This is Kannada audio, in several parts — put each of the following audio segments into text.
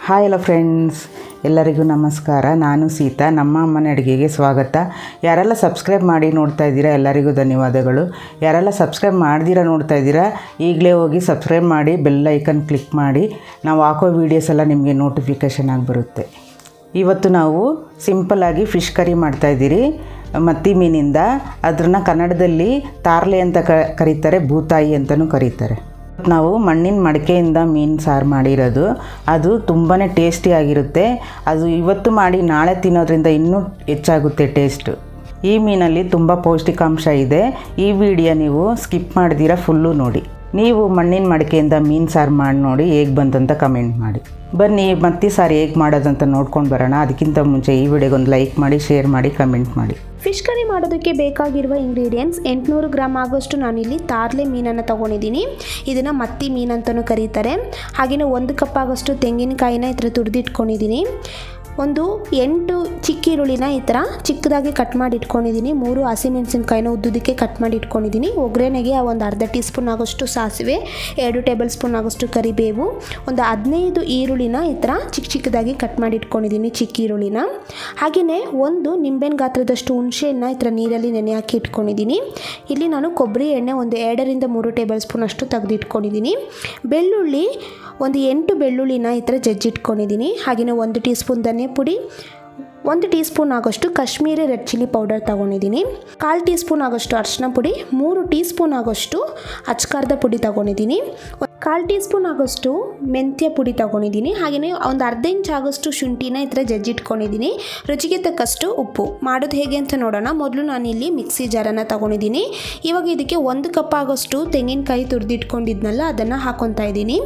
ಹಾಯ್ ಹಲೋ ಫ್ರೆಂಡ್ಸ್, ಎಲ್ಲರಿಗೂ ನಮಸ್ಕಾರ. ನಾನು ಸೀತಾ. ನಮ್ಮ ಅಮ್ಮನ ಅಡುಗೆಗೆ ಸ್ವಾಗತ. ಯಾರೆಲ್ಲ ಸಬ್ಸ್ಕ್ರೈಬ್ ಮಾಡಿ ನೋಡ್ತಾ ಇದ್ದೀರಾ ಎಲ್ಲರಿಗೂ ಧನ್ಯವಾದಗಳು. ಯಾರೆಲ್ಲ ಸಬ್ಸ್ಕ್ರೈಬ್ ಮಾಡ್ದಿರ ನೋಡ್ತಾ ಇದ್ದೀರಾ ಈಗಲೇ ಹೋಗಿ ಸಬ್ಸ್ಕ್ರೈಬ್ ಮಾಡಿ, ಬೆಲ್ ಐಕನ್ ಕ್ಲಿಕ್ ಮಾಡಿ. ನಾವು ಹಾಕೋ ವೀಡಿಯೋಸ್ ಎಲ್ಲ ನಿಮಗೆ ನೋಟಿಫಿಕೇಷನ್ ಆಗಿ ಬರುತ್ತೆ. ಇವತ್ತು ನಾವು ಸಿಂಪಲ್ಲಾಗಿ ಫಿಶ್ ಕರಿ ಮಾಡ್ತಾಯಿದ್ದೀರಿ ಮತ್ತಿ ಮೀನಿಂದ. ಅದನ್ನು ಕನ್ನಡದಲ್ಲಿ ತಾರ್ಲೆ ಅಂತ ಕರೀತಾರೆ, ಭೂತಾಯಿ ಅಂತಲೂ ಕರೀತಾರೆ. ನಾವು ಮಣ್ಣಿನ ಮಡಿಕೆಯಿಂದ ಮೀನು ಸಾರು ಮಾಡಿರೋದು. ಅದು ತುಂಬಾ ಟೇಸ್ಟಿಯಾಗಿರುತ್ತೆ. ಅದು ಇವತ್ತು ಮಾಡಿ ನಾಳೆ ತಿನ್ನೋದ್ರಿಂದ ಇನ್ನೂ ಹೆಚ್ಚಾಗುತ್ತೆ ಟೇಸ್ಟು. ಈ ಮೀನಲ್ಲಿ ತುಂಬ ಪೌಷ್ಟಿಕಾಂಶ ಇದೆ. ಈ ವಿಡಿಯೋ ನೀವು ಸ್ಕಿಪ್ ಮಾಡ್ದಿರ ಫುಲ್ಲು ನೋಡಿ. ನೀವು ಮಣ್ಣಿನ ಮಡಿಕೆಯಿಂದ ಮೀನು ಸಾರು ಮಾಡಿ ನೋಡಿ ಹೇಗೆ ಬಂತಂತ ಕಮೆಂಟ್ ಮಾಡಿ. ಬನ್ನಿ ಮತ್ತಿ ಸಾರು ಹೇಗೆ ಮಾಡೋದಂತ ನೋಡ್ಕೊಂಡು ಬರೋಣ. ಅದಕ್ಕಿಂತ ಮುಂಚೆ ಈ ವಿಡಿಯೋಗೊಂದು ಲೈಕ್ ಮಾಡಿ, ಶೇರ್ ಮಾಡಿ, ಕಮೆಂಟ್ ಮಾಡಿ. ಫಿಶ್ ಕರಿ ಮಾಡೋದಕ್ಕೆ ಬೇಕಾಗಿರುವ ಇಂಗ್ರೀಡಿಯೆಂಟ್ಸ್ 800 ಗ್ರಾಮ್ ಆಗೋಷ್ಟು ನಾನಿಲ್ಲಿ ತಾರ್ಲೆ ಮೀನನ್ನು ತೊಗೊಂಡಿದ್ದೀನಿ. ಇದನ್ನು ಮತ್ತಿ ಮೀನು ಅಂತಲೂ ಕರೀತಾರೆ. ಹಾಗೆಯೇ 1 ಕಪ್ ಆಗೋಷ್ಟು ತೆಂಗಿನಕಾಯಿನ ಈ ಥರ ತುರಿದಿಟ್ಕೊಂಡಿದ್ದೀನಿ. ಒಂದು 8 ಚಿಕ್ಕ ಈರುಳ್ಳಿನ ಈ ಥರ ಚಿಕ್ಕದಾಗಿ ಕಟ್ ಮಾಡಿ ಇಟ್ಕೊಂಡಿದ್ದೀನಿ. 3 ಹಸಿಮೆಣಸಿನ್ಕಾಯಿನ ಉದ್ದುದಕ್ಕೆ ಕಟ್ ಮಾಡಿ ಇಟ್ಕೊಂಡಿದ್ದೀನಿ. ಒಗ್ಗರಣೆಗೆ ಒಂದು ಅರ್ಧ ಟೀ ಸ್ಪೂನ್ ಆಗೋಷ್ಟು ಸಾಸಿವೆ, 2 ಟೇಬಲ್ ಸ್ಪೂನ್ ಆಗೋಷ್ಟು ಕರಿಬೇವು, ಒಂದು 15 ಈರುಳ್ಳಿನ ಈ ಥರ ಚಿಕ್ಕದಾಗಿ ಕಟ್ ಮಾಡಿ ಇಟ್ಕೊಂಡಿದ್ದೀನಿ, ಚಿಕ್ಕ ಈರುಳ್ಳಿನ. ಹಾಗೆಯೇ ಒಂದು ನಿಂಬೆಹಣ್ಣು ಗಾತ್ರದಷ್ಟು ಹುಣಸೆಹಣ್ಣು ಈ ಥರ ನೀರಲ್ಲಿ ನೆನೆ ಹಾಕಿ ಇಟ್ಕೊಂಡಿದ್ದೀನಿ. ಇಲ್ಲಿ ನಾನು ಕೊಬ್ಬರಿ ಎಣ್ಣೆ ಒಂದು 2 ರಿಂದ 3 ಟೇಬಲ್ ಸ್ಪೂನ್ ಅಷ್ಟು ತೆಗೆದಿಟ್ಕೊಂಡಿದ್ದೀನಿ. ಬೆಳ್ಳುಳ್ಳಿ ಒಂದು 8 ಬೆಳ್ಳುಳ್ಳಿನ ಈ ಥರ ಜಜ್ಜಿಟ್ಕೊಂಡಿದ್ದೀನಿ. ಹಾಗೆಯೇ 1 ಟೀ ಸ್ಪೂನ್ ಧನಿಯಾ ಪುಡಿ, 1 ಟೀ ಸ್ಪೂನ್ ಆಗೋಷ್ಟು ಕಾಶ್ಮೀರಿ ರೆಡ್ ಚಿಲ್ಲಿ ಪೌಡರ್ ತೊಗೊಂಡಿದ್ದೀನಿ. 1/4 ಟೀ ಸ್ಪೂನ್ ಆಗೋಷ್ಟು ಅರಿಶಿನ ಪುಡಿ, 3 ಟೀ ಸ್ಪೂನ್ ಆಗೋಷ್ಟು ಅಚ್ಕಾರದ ಪುಡಿ ತೊಗೊಂಡಿದ್ದೀನಿ. 1/4 ಟೀ ಸ್ಪೂನ್ ಆಗೋಷ್ಟು ಮೆಂತ್ಯ ಪುಡಿ ತೊಗೊಂಡಿದ್ದೀನಿ. ಹಾಗೆಯೇ ಒಂದು ಅರ್ಧ ಇಂಚ್ ಆಗೋಷ್ಟು ಶುಂಠಿನ ಈ ಥರ ಜಜ್ಜಿಟ್ಕೊಂಡಿದ್ದೀನಿ. ರುಚಿಗೆ ತಕ್ಕಷ್ಟು ಉಪ್ಪು. ಮಾಡೋದು ಹೇಗೆ ಅಂತ ನೋಡೋಣ. ಮೊದಲು ನಾನಿಲ್ಲಿ ಮಿಕ್ಸಿ ಜಾರನ್ನು ತೊಗೊಂಡಿದ್ದೀನಿ. ಇವಾಗ ಇದಕ್ಕೆ 1 ಕಪ್ ಆಗೋಷ್ಟು ತೆಂಗಿನಕಾಯಿ ತುರಿದಿಟ್ಕೊಂಡಿದ್ನಲ್ಲ ಅದನ್ನು ಹಾಕ್ಕೊತಾ ಇದ್ದೀನಿ.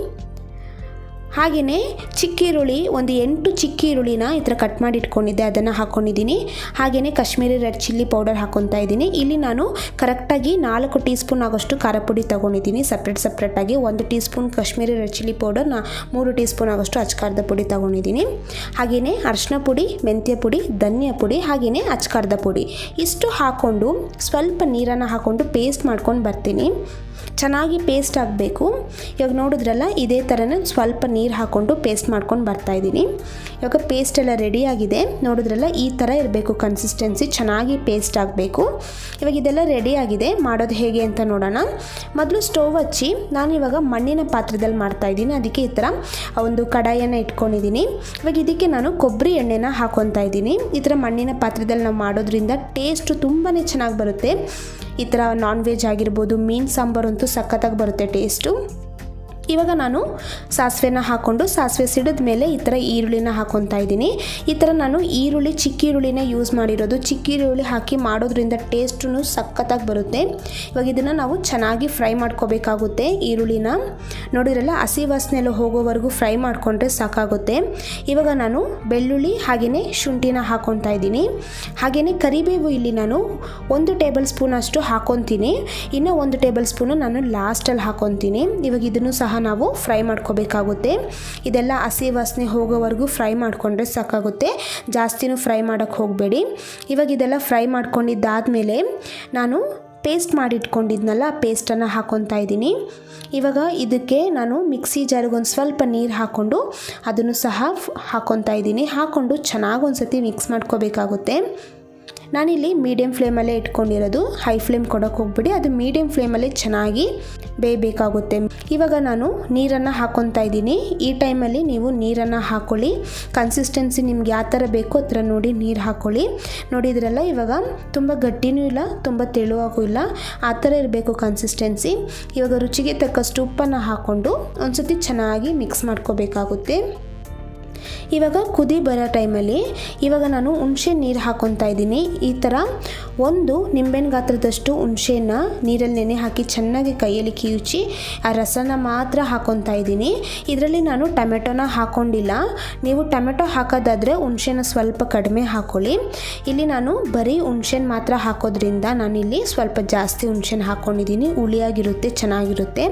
ಹಾಗೆಯೇ ಚಿಕ್ಕ ಈರುಳ್ಳಿ ಒಂದು 8 ಚಿಕ್ಕ ಈರುಳ್ಳಿನ ಈ ಥರ ಕಟ್ ಮಾಡಿ ಇಟ್ಕೊಂಡಿದ್ದೆ, ಅದನ್ನು ಹಾಕ್ಕೊಂಡಿದ್ದೀನಿ. ಹಾಗೆಯೇ ಕಾಶ್ಮೀರಿ ರೆಡ್ ಚಿಲ್ಲಿ ಪೌಡರ್ ಹಾಕ್ಕೊತಾ ಇದ್ದೀನಿ. ಇಲ್ಲಿ ನಾನು ಕರೆಕ್ಟಾಗಿ 4 ಟೀ ಸ್ಪೂನ್ ಆಗೋಷ್ಟು ಖಾರ ಪುಡಿ ತೊಗೊಂಡಿದ್ದೀನಿ ಸಪ್ರೇಟಾಗಿ. 1 tea spoon Kashmiri red chilli powder, 3 tea spoon ಆಗೋಷ್ಟು ಅಚ್ಕಾರದ ಪುಡಿ ತೊಗೊಂಡಿದ್ದೀನಿ. ಹಾಗೆಯೇ ಅರಿಶಿನ ಪುಡಿ, ಮೆಂತ್ಯ ಪುಡಿ, ಧನಿಯಾ ಪುಡಿ, ಹಾಗೆಯೇ ಅಚ್ಕಾರದ ಪುಡಿ ಇಷ್ಟು ಹಾಕ್ಕೊಂಡು ಸ್ವಲ್ಪ ನೀರನ್ನು ಹಾಕ್ಕೊಂಡು ಪೇಸ್ಟ್ ಮಾಡ್ಕೊಂಡು ಬರ್ತೀನಿ. ಚೆನ್ನಾಗಿ ಪೇಸ್ಟ್ ಆಗಬೇಕು. ಇವಾಗ ನೋಡಿದ್ರಲ್ಲ, ಇದೇ ಥರನೇ ಸ್ವಲ್ಪ ನೀರು ಹಾಕ್ಕೊಂಡು ಪೇಸ್ಟ್ ಮಾಡ್ಕೊಂಡು ಬರ್ತಾಯಿದ್ದೀನಿ. ಇವಾಗ ಪೇಸ್ಟ್ ಎಲ್ಲ ರೆಡಿಯಾಗಿದೆ. ನೋಡಿದ್ರಲ್ಲ, ಈ ಥರ ಇರಬೇಕು ಕನ್ಸಿಸ್ಟೆನ್ಸಿ, ಚೆನ್ನಾಗಿ ಪೇಸ್ಟ್ ಆಗಬೇಕು. ಇವಾಗ ಇದೆಲ್ಲ ರೆಡಿಯಾಗಿದೆ. ಮಾಡೋದು ಹೇಗೆ ಅಂತ ನೋಡೋಣ. ಮೊದಲು ಸ್ಟವ್ ಹಚ್ಚಿ ನಾನಿವಾಗ ಮಣ್ಣಿನ ಪಾತ್ರದಲ್ಲಿ ಮಾಡ್ತಾಯಿದ್ದೀನಿ. ಅದಕ್ಕೆ ಈ ಥರ ಒಂದು ಕಡಾಯಿಯನ್ನು ಇಟ್ಕೊಂಡಿದ್ದೀನಿ. ಇವಾಗ ಇದಕ್ಕೆ ನಾನು ಕೊಬ್ಬರಿ ಎಣ್ಣೆನ ಹಾಕ್ಕೊತಾ ಇದ್ದೀನಿ. ಈ ಥರ ಮಣ್ಣಿನ ಪಾತ್ರದಲ್ಲಿ ನಾವು ಮಾಡೋದ್ರಿಂದ ಟೇಸ್ಟು ತುಂಬಾ ಚೆನ್ನಾಗಿ ಬರುತ್ತೆ. ಈ ಥರ ನಾನ್ ವೆಜ್ ಆಗಿರ್ಬೋದು, ಮೀನು ಸಾಂಬಾರು ಅಂತೂ ಸಖತ್ತಾಗಿ ಬರುತ್ತೆ ಟೇಸ್ಟು. ಇವಾಗ ನಾನು ಸಾಸಿವೆನ ಹಾಕ್ಕೊಂಡು ಸಾಸಿವೆ ಸಿಡಿದ ಮೇಲೆ ಈ ಥರ ಈರುಳ್ಳಿನ ಹಾಕ್ಕೊತಾ ಇದ್ದೀನಿ. ಈ ಥರ ನಾನು ಈರುಳ್ಳಿ ಚಿಕ್ಕ ಈರುಳ್ಳಿನ ಯೂಸ್ ಮಾಡಿರೋದು. ಚಿಕ್ಕ ಈರುಳ್ಳಿ ಹಾಕಿ ಮಾಡೋದ್ರಿಂದ ಟೇಸ್ಟು ಸಖತ್ತಾಗಿ ಬರುತ್ತೆ. ಇವಾಗ ಇದನ್ನು ನಾವು ಚೆನ್ನಾಗಿ ಫ್ರೈ ಮಾಡ್ಕೋಬೇಕಾಗುತ್ತೆ. ಈರುಳ್ಳಿನ ನೋಡಿದ್ರಲ್ಲ, ಹಸಿ ವಾಸನೆ ಎಲ್ಲ ಹೋಗೋವರೆಗೂ ಫ್ರೈ ಮಾಡಿಕೊಂಡ್ರೆ ಸಾಕಾಗುತ್ತೆ. ಇವಾಗ ನಾನು ಬೆಳ್ಳುಳ್ಳಿ ಹಾಗೆಯೇ ಶುಂಠಿನ ಹಾಕ್ಕೊತಾ ಇದ್ದೀನಿ. ಹಾಗೆಯೇ ಕರಿಬೇವು ಇಲ್ಲಿ ನಾನು 1 ಟೇಬಲ್ ಸ್ಪೂನ್ ಅಷ್ಟು ಹಾಕ್ಕೊತೀನಿ. ಇನ್ನೂ 1 ಟೇಬಲ್ ಸ್ಪೂನು ನಾನು ಲಾಸ್ಟಲ್ಲಿ ಹಾಕ್ಕೊತೀನಿ. ಇವಾಗ ಇದನ್ನು ಸಹ ನಾವು ಫ್ರೈ ಮಾಡ್ಕೋಬೇಕಾಗುತ್ತೆ. ಇದೆಲ್ಲ ಹಸಿ ವಾಸನೆ ಹೋಗೋವರೆಗೂ ಫ್ರೈ ಮಾಡಿಕೊಂಡ್ರೆ ಸಾಕಾಗುತ್ತೆ. ಜಾಸ್ತಿನೂ ಫ್ರೈ ಮಾಡೋಕ್ಕೆ ಹೋಗಬೇಡಿ. ಇವಾಗ ಇದೆಲ್ಲ ಫ್ರೈ ಮಾಡ್ಕೊಂಡಿದ್ದಾದಮೇಲೆ ನಾನು ಪೇಸ್ಟ್ ಮಾಡಿಟ್ಕೊಂಡಿದ್ನಲ್ಲ, ಪೇಸ್ಟನ್ನು ಹಾಕ್ಕೊತಾ ಇದ್ದೀನಿ. ಇವಾಗ ಇದಕ್ಕೆ ನಾನು ಮಿಕ್ಸಿ ಜಾರಿಗೆ ಒಂದು ಸ್ವಲ್ಪ ನೀರು ಹಾಕ್ಕೊಂಡು ಅದನ್ನು ಸಹ ಹಾಕ್ಕೊತಾ ಇದ್ದೀನಿ. ಹಾಕ್ಕೊಂಡು ಚೆನ್ನಾಗಿ ಒಂದು ಸತಿ ಮಿಕ್ಸ್ ಮಾಡ್ಕೋಬೇಕಾಗುತ್ತೆ. ನಾನಿಲ್ಲಿ ಮೀಡಿಯಮ್ ಫ್ಲೇಮಲ್ಲೇ ಇಟ್ಕೊಂಡಿರೋದು, ಹೈ ಫ್ಲೇಮ್ ಕೊಡೋಕ್ಕೆ ಹೋಗ್ಬಿಡಿ. ಅದು ಮೀಡಿಯಮ್ ಫ್ಲೇಮಲ್ಲೇ ಚೆನ್ನಾಗಿ ಬೇಯಬೇಕಾಗುತ್ತೆ. ಇವಾಗ ನಾನು ನೀರನ್ನು ಹಾಕ್ಕೊತಾ ಇದ್ದೀನಿ. ಈ ಟೈಮಲ್ಲಿ ನೀವು ನೀರನ್ನು ಹಾಕ್ಕೊಳ್ಳಿ. ಕನ್ಸಿಸ್ಟೆನ್ಸಿ ನಿಮ್ಗೆ ಯಾವ ಥರ ಬೇಕೋ ಆ ಥರ ನೋಡಿ ನೀರು ಹಾಕ್ಕೊಳ್ಳಿ. ನೋಡಿದ್ರಲ್ಲ, ಇವಾಗ ತುಂಬ ಗಟ್ಟಿನೂ ಇಲ್ಲ, ತುಂಬ ತೆಳುವಾಗೂ ಇಲ್ಲ, ಆ ಥರ ಇರಬೇಕು ಕನ್ಸಿಸ್ಟೆನ್ಸಿ. ಇವಾಗ ರುಚಿಗೆ ತಕ್ಕಷ್ಟು ಉಪ್ಪನ್ನು ಹಾಕ್ಕೊಂಡು ಒಂದು ಸತಿ ಚೆನ್ನಾಗಿ ಮಿಕ್ಸ್ ಮಾಡ್ಕೋಬೇಕಾಗುತ್ತೆ. ಇವಾಗ ಕುದಿ ಬರೋ ಟೈಮಲ್ಲಿ ಇವಾಗ ನಾನು ಹುಣಸೆ ನೀರು ಹಾಕ್ಕೊತಾ ಇದ್ದೀನಿ. ಈ ಥರ ಒಂದು ನಿಂಬೆಹಣ್ಣು ಗಾತ್ರದಷ್ಟು ಹುಣಸೆನ ನೀರಲ್ಲಿ ನೆನೆ ಹಾಕಿ ಚೆನ್ನಾಗಿ ಕೈಯಲ್ಲಿ ಕಿವುಚಿ ಆ ರಸನ ಮಾತ್ರ ಹಾಕ್ಕೊತಾ ಇದ್ದೀನಿ. ಇದರಲ್ಲಿ ನಾನು ಟೊಮೆಟೊನ ಹಾಕ್ಕೊಂಡಿಲ್ಲ. ನೀವು ಟೊಮೆಟೊ ಹಾಕೋದಾದರೆ ಹುಣಸೆನ ಸ್ವಲ್ಪ ಕಡಿಮೆ ಹಾಕ್ಕೊಳ್ಳಿ. ಇಲ್ಲಿ ನಾನು ಬರೀ ಹುಣಸೆನ ಮಾತ್ರ ಹಾಕೋದ್ರಿಂದ ನಾನಿಲ್ಲಿ ಸ್ವಲ್ಪ ಜಾಸ್ತಿ ಹುಣಸೆನ ಹಾಕ್ಕೊಂಡಿದ್ದೀನಿ. ಹುಳಿಯಾಗಿರುತ್ತೆ, ಚೆನ್ನಾಗಿರುತ್ತೆ.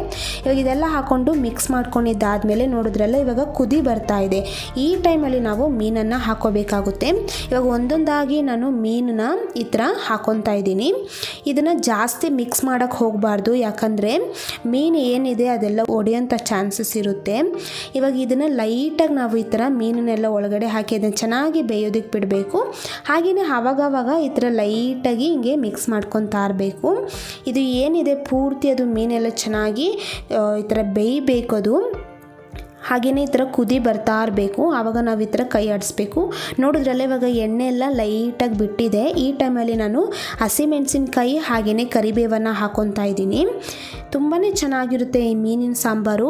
ಇವಾಗ ಇದೆಲ್ಲ ಹಾಕ್ಕೊಂಡು ಮಿಕ್ಸ್ ಮಾಡ್ಕೊಂಡಿದ್ದಾದಮೇಲೆ ನೋಡಿದ್ರಲ್ಲ, ಇವಾಗ ಕುದಿ ಬರ್ತಾ ಇದೆ. ಈ ಟೈಮಲ್ಲಿ ನಾವು ಮೀನನ್ನು ಹಾಕೋಬೇಕಾಗುತ್ತೆ. ಇವಾಗ ಒಂದೊಂದಾಗಿ ನಾನು ಮೀನನ್ನ ಈ ಥರ ಹಾಕ್ಕೊತಾ ಇದ್ದೀನಿ. ಇದನ್ನು ಜಾಸ್ತಿ ಮಿಕ್ಸ್ ಮಾಡೋಕ್ಕೆ ಹೋಗಬಾರ್ದು, ಯಾಕಂದರೆ ಮೀನು ಏನಿದೆ ಅದೆಲ್ಲ ಒಡೆಯೋಂಥ ಚಾನ್ಸಸ್ ಇರುತ್ತೆ. ಇವಾಗ ಇದನ್ನು ಲೈಟಾಗಿ ನಾವು ಈ ಥರ ಮೀನನ್ನೆಲ್ಲ ಒಳಗಡೆ ಹಾಕಿ ಅದನ್ನು ಚೆನ್ನಾಗಿ ಬೇಯೋದಕ್ಕೆ ಬಿಡಬೇಕು. ಹಾಗೆಯೇ ಆವಾಗವಾಗ ಈ ಥರ ಲೈಟಾಗಿ ಹಿಂಗೆ ಮಿಕ್ಸ್ ಮಾಡ್ಕೊತಾ ಇರಬೇಕು. ಇದು ಏನಿದೆ ಪೂರ್ತಿ ಅದು ಮೀನೆಲ್ಲ ಚೆನ್ನಾಗಿ ಈ ಥರ ಬೇಯಬೇಕು. ಅದು ಹಾಗೆಯೇ ಈ ಥರ ಕುದಿ ಬರ್ತಾ ಇರಬೇಕು. ಆವಾಗ ನಾವು ಈ ಥರ ಕೈ ಆಡಿಸ್ಬೇಕು. ನೋಡಿದ್ರಲ್ಲ ಇವಾಗ ಎಣ್ಣೆ ಎಲ್ಲ ಲೈಟಾಗಿ ಬಿಟ್ಟಿದೆ. ಈ ಟೈಮಲ್ಲಿ ನಾನು ಹಸಿಮೆಣಸಿನ್ಕಾಯಿ ಹಾಗೆಯೇ ಕರಿಬೇವನ್ನು ಹಾಕ್ಕೊತಾ ಇದ್ದೀನಿ. ತುಂಬಾ ಚೆನ್ನಾಗಿರುತ್ತೆ ಈ ಮೀನಿನ ಸಾಂಬಾರು.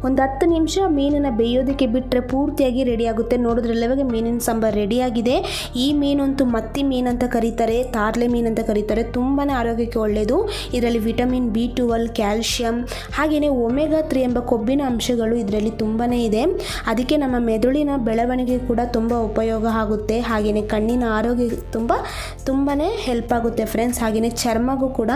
ಒಂದು 10 ನಿಮಿಷ ಮೀನನ್ನು ಬೇಯೋದಕ್ಕೆ ಬಿಟ್ಟರೆ ಪೂರ್ತಿಯಾಗಿ ರೆಡಿಯಾಗುತ್ತೆ. ನೋಡಿದ್ರಲ್ಲ ಇವಾಗ ಮೀನಿನ ಸಾಂಬಾರು ರೆಡಿಯಾಗಿದೆ. ಈ ಮೀನಂತೂ ಮತ್ತಿ ಮೀನು ಅಂತ ಕರೀತಾರೆ, ತಾರ್ಲೆ ಮೀನು ಅಂತ ಕರೀತಾರೆ. ತುಂಬಾ ಆರೋಗ್ಯಕ್ಕೆ ಒಳ್ಳೆಯದು. ಇದರಲ್ಲಿ ವಿಟಮಿನ್ B12, ಕ್ಯಾಲ್ಶಿಯಂ ಹಾಗೆಯೇ ಒಮೆಗಾ 3 ಎಂಬ ಕೊಬ್ಬಿನ ಅಂಶಗಳು ಇದರಲ್ಲಿ ತುಂಬಾ ಇದೆ. ಅದಕ್ಕೆ ನಮ್ಮ ಮೆದುಳಿನ ಬೆಳವಣಿಗೆ ಕೂಡ ತುಂಬ ಉಪಯೋಗ ಆಗುತ್ತೆ. ಹಾಗೆಯೇ ಕಣ್ಣಿನ ಆರೋಗ್ಯ ತುಂಬಾ ಹೆಲ್ಪ್ ಆಗುತ್ತೆ ಫ್ರೆಂಡ್ಸ್. ಹಾಗೆಯೇ ಚರ್ಮಗೂ ಕೂಡ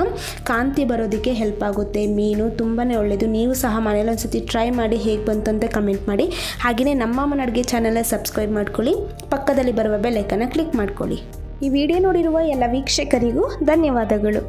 ಕಾಂತಿ ಬರೋದಕ್ಕೆ ಹೆಲ್ಪ್ ಆಗುತ್ತೆ. ಮೀನು ತುಂಬಾ ಒಳ್ಳೆಯದು. ನೀವು ಸಹ ಮನೇಲಿ ಒಂದ್ಸತಿ ಟ್ರೈ ಮಾಡಿ ಹೇಗೆ ಬಂತು ಅಂತ ಕಮೆಂಟ್ ಮಾಡಿ. ಹಾಗೆಯೇ ನಮ್ಮ ಅಮ್ಮನ ಅಡುಗೆ ಚಾನಲ್ನ ಸಬ್ಸ್ಕ್ರೈಬ್ ಮಾಡ್ಕೊಳ್ಳಿ. ಪಕ್ಕದಲ್ಲಿ ಬರುವ ಬೆಲ್ ಐಕಾನ್ನ ಕ್ಲಿಕ್ ಮಾಡ್ಕೊಳ್ಳಿ. ಈ ವಿಡಿಯೋ ನೋಡಿರುವ ಎಲ್ಲ ವೀಕ್ಷಕರಿಗೂ ಧನ್ಯವಾದಗಳು.